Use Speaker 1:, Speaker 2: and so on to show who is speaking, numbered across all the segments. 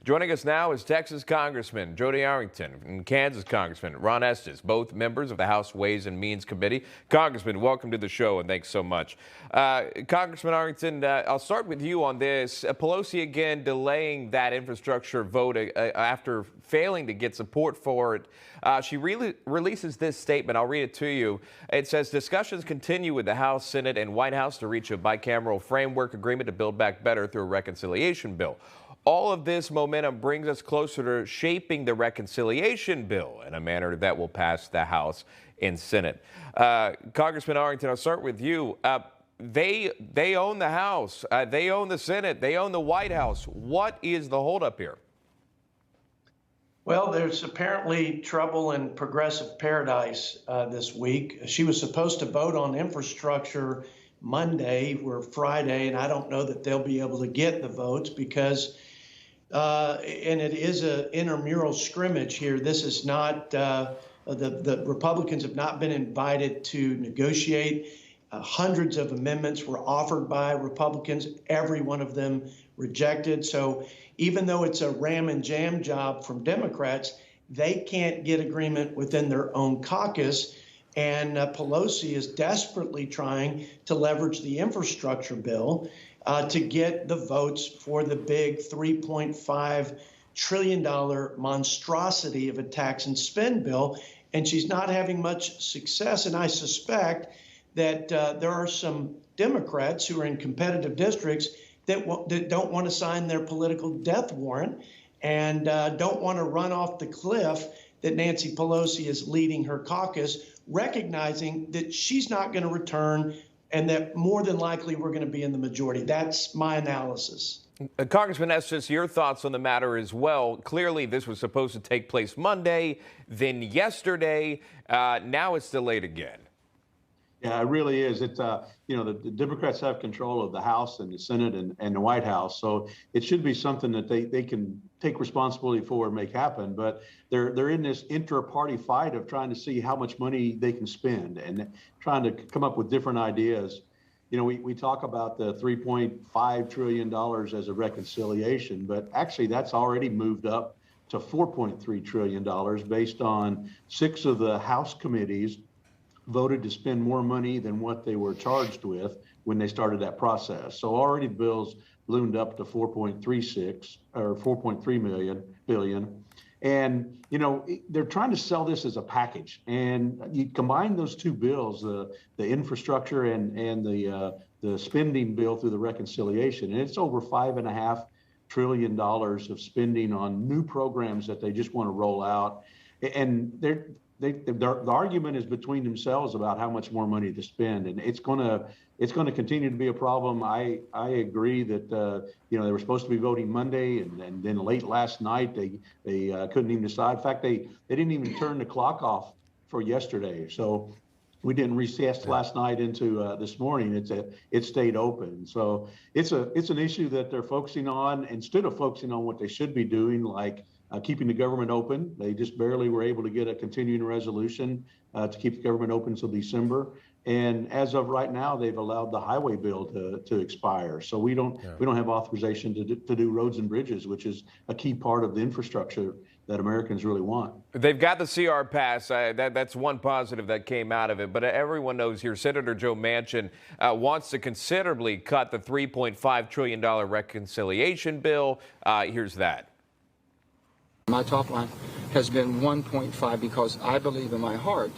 Speaker 1: Joining us now is Texas Congressman Jodey Arrington and Kansas Congressman Ron Estes, both members of the House Ways and Means Committee. Congressman, welcome to the show, and thanks so much. Congressman Arrington, I'll start with you on this. Pelosi again delaying that infrastructure vote after failing to get support for it. She releases this statement. I'll read it to you. It says, discussions continue with the House, Senate, and White House to reach a bicameral framework agreement to build back better through a reconciliation bill. All of this momentum brings us closer to shaping the reconciliation bill in a manner that will pass the House and Senate. Congressman Arrington, I'll start with you. They own the House, they own the Senate, they own the White House. What is the holdup here?
Speaker 2: Well, there's apparently trouble in progressive paradise this week. She was supposed to vote on infrastructure Monday or Friday, and I don't know that they'll be able to get the votes because, and it is an intramural scrimmage here. This is not, the Republicans have not been invited to negotiate. Hundreds of amendments were offered by Republicans, every one of them rejected. So even though it's a ram and jam job from Democrats, they can't get agreement within their own caucus. And Pelosi is desperately trying to leverage the infrastructure bill to get the votes for the big $3.5 trillion monstrosity of a tax and spend bill. And she's not having much success. And I suspect that there are some Democrats who are in competitive districts that don't want to sign their political death warrant and don't want to run off the cliff that Nancy Pelosi is leading her caucus, recognizing that she's not going to return and that more than likely we're going to be in the majority. That's my analysis.
Speaker 1: Congressman Estes, your thoughts on the matter as well. Clearly, this was supposed to take place Monday, then yesterday. Now it's delayed again.
Speaker 3: Yeah, it really is. It's the Democrats have control of the House and the Senate and the White House, so it should be something that they can take responsibility for and make happen. But they're in this inter-party fight of trying to see how much money they can spend and trying to come up with different ideas. You know, we talk about the $3.5 trillion as a reconciliation, but actually that's already moved up to $4.3 trillion based on 6 of the House committees voted to spend more money than what they were charged with when they started that process. So already the bills ballooned up to 4.36 or 4.3 billion. And, you know, they're trying to sell this as a package. And you combine those two bills, the infrastructure and the spending bill through the reconciliation, and it's over $5.5 trillion of spending on new programs that they just want to roll out. And the argument is between themselves about how much more money to spend, and it's going to continue to be a problem. I agree that they were supposed to be voting Monday, and then late last night they couldn't even decide. In fact, they didn't even turn the clock off for yesterday, so we didn't recess last night into this morning. It stayed open, so it's an issue that they're focusing on instead of focusing on what they should be doing, like keeping the government open. They just barely were able to get a continuing resolution to keep the government open until December. And as of right now, they've allowed the highway bill to expire. So we don't have authorization to do roads and bridges, which is a key part of the infrastructure that Americans really want.
Speaker 1: They've got the CR pass. That's one positive that came out of it. But everyone knows here, Senator Joe Manchin wants to considerably cut the $3.5 trillion reconciliation bill. Here's that.
Speaker 4: My top line has been 1.5 because I believe in my heart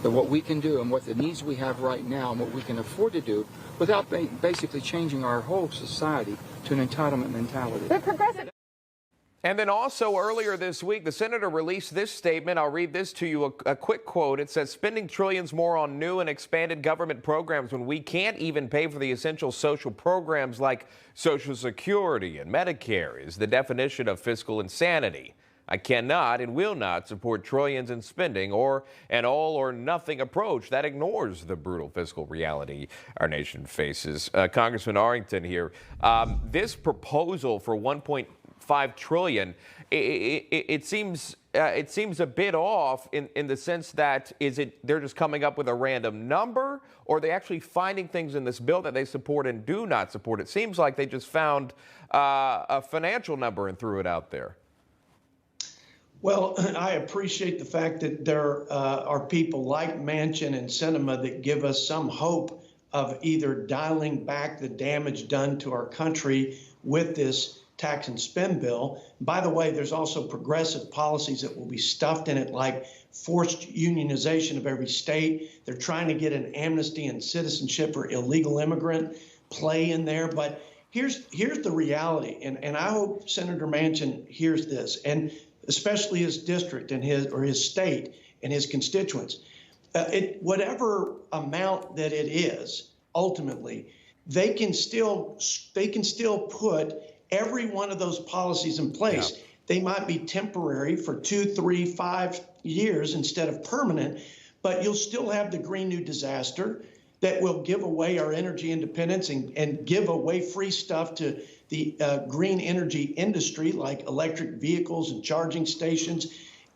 Speaker 4: that what we can do and what the needs we have right now and what we can afford to do without basically changing our whole society to an entitlement mentality.
Speaker 1: And then also earlier this week, the senator released this statement. I'll read this to you, a quick quote. It says, spending trillions more on new and expanded government programs when we can't even pay for the essential social programs like Social Security and Medicare is the definition of fiscal insanity. I cannot and will not support trillions in spending or an all or nothing approach that ignores the brutal fiscal reality our nation faces. Congressman Arrington here, this proposal for $5 trillion. It seems a bit off in the sense that they're just coming up with a random number, or are they actually finding things in this bill that they support and do not support? It seems like they just found a financial number and threw it out there.
Speaker 2: Well, I appreciate the fact that there are people like Manchin and Sinema that give us some hope of either dialing back the damage done to our country with this tax and spend bill. By the way, there's also progressive policies that will be stuffed in it, like forced unionization of every state. They're trying to get an amnesty and citizenship for illegal immigrant play in there. But here's the reality, and I hope Senator Manchin hears this, and especially his district and his state and his constituents. Whatever amount that it is, ultimately, they can still put every one of those policies in place. Yeah. They might be temporary for 2, 3, 5 years instead of permanent, but you'll still have the Green New Disaster that will give away our energy independence and give away free stuff to the green energy industry, like electric vehicles and charging stations.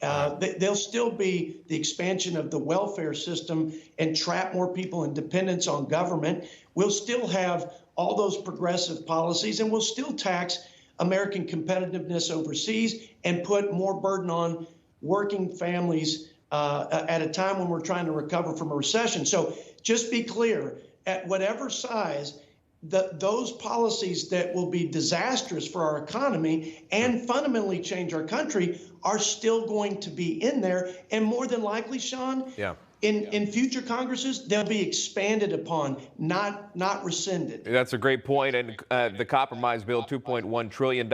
Speaker 2: There'll still be the expansion of the welfare system and trap more people in dependence on government. We'll still have all those progressive policies, and we'll still tax American competitiveness overseas and put more burden on working families at a time when we're trying to recover from a recession. So just be clear, at whatever size, those policies that will be disastrous for our economy and fundamentally change our country are still going to be in there. And more than likely, Sean, in future Congresses, they'll be expanded upon, not rescinded.
Speaker 1: That's a great point. And the compromise bill, $2.1 trillion,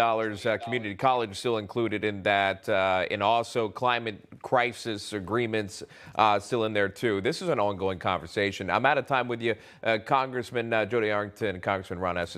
Speaker 1: community college still included in that, and also climate crisis agreements still in there, too. This is an ongoing conversation. I'm out of time with you, Congressman Jodey Arrington and Congressman Ron Estes.